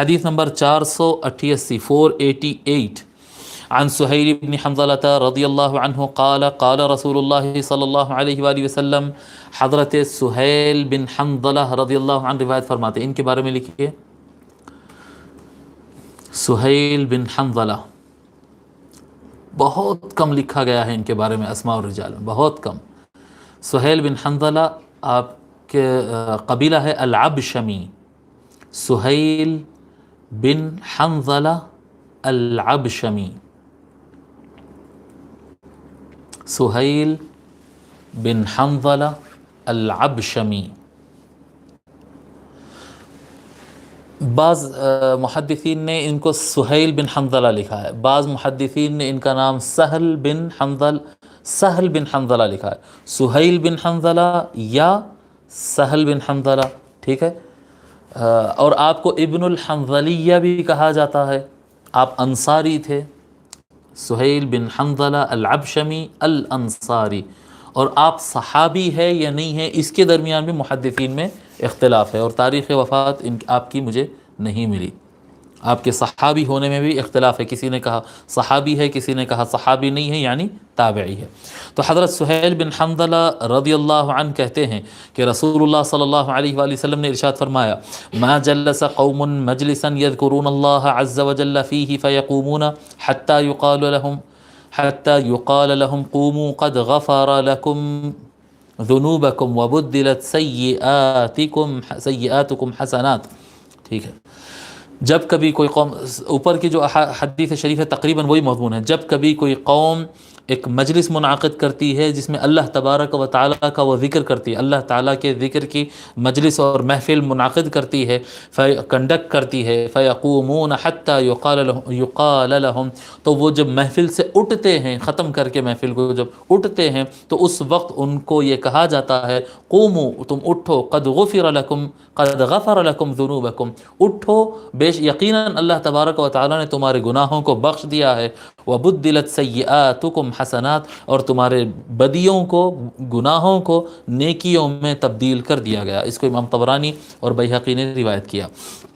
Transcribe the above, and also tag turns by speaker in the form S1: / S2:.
S1: حدیث نمبر 488 488 عن سہیل بن حنظلة رضی اللہ عنہ قال قال رسول اللہ صلی اللہ علیہ وآلہ وسلم. حضرت سہیل بن حنظلہ رضی اللہ عنہ روایت فرماتے ہیں. ان کے بارے میں لکھیے سہیل بن حنظلہ. بہت کم لکھا گیا ہے ان کے بارے میں اسماء الرجال میں، بہت کم. سہیل بن حنظلہ آپ کے قبیلہ ہے العبشمی. سہیل بن حنظلہ العبشمی. سہیل بن حنظلہ العبشمی. بعض محدثین نے ان کو سہیل بن حنظلہ لکھا ہے، بعض محدثین نے ان کا نام سہل بن حنظلہ لکھا ہے. سہیل بن حنظلہ یا سہل بن حنظلہ، ٹھیک ہے. اور آپ کو ابن الحنظلیہ بھی کہا جاتا ہے، آپ انصاری تھے. سہیل بن حنظلہ العبشمی الانصاری. اور آپ صحابی ہے یا نہیں ہے اس کے درمیان بھی محدثین میں اختلاف ہے، اور تاریخ وفات آپ کی مجھے نہیں ملی. آپ کے صحابی ہونے میں بھی اختلاف ہے، کسی نے کہا صحابی ہے، کسی نے کہا صحابی نہیں ہے یعنی تابعی ہے. تو حضرت سہیل بن حنظلہ رضی اللہ عنہ کہتے ہیں کہ رسول اللہ صلی اللہ علیہ وآلہ وسلم نے ارشاد فرمایا ما جلس قوم مجلسا يذكرون الله عز وجل فيه فيقومون حتى يقال لهم قوموا قد غفر لكم ذنوبكم وبدلت سیئاتکم حسنات. ٹھیک ہے. جب کبھی کوئی قوم، اوپر کی جو حدیث شریف ہے تقریباً وہی مضمون ہے، جب کبھی کوئی قوم ایک مجلس منعقد کرتی ہے جس میں اللہ تبارک و تعالیٰ کا وہ ذکر کرتی ہے، اللہ تعالیٰ کے ذکر کی مجلس اور محفل منعقد کرتی ہے، کنڈکٹ کرتی ہے، فیقومون حتی یقال لهم، تو وہ جب محفل سے اٹھتے ہیں، ختم کر کے محفل کو جب اٹھتے ہیں تو اس وقت ان کو یہ کہا جاتا ہے قوموا، تم اٹھو، قد غفر لکم ذنوبکم، اٹھو، یقیناً اللہ تبارک و تعالیٰ نے تمہارے گناہوں کو بخش دیا ہے. وبدلت سیئاتکم حسنات، اور تمہارے بدیوں کو، گناہوں کو نیکیوں میں تبدیل کر دیا گیا. اس کو امام طبرانی اور بیہقی نے روایت کیا.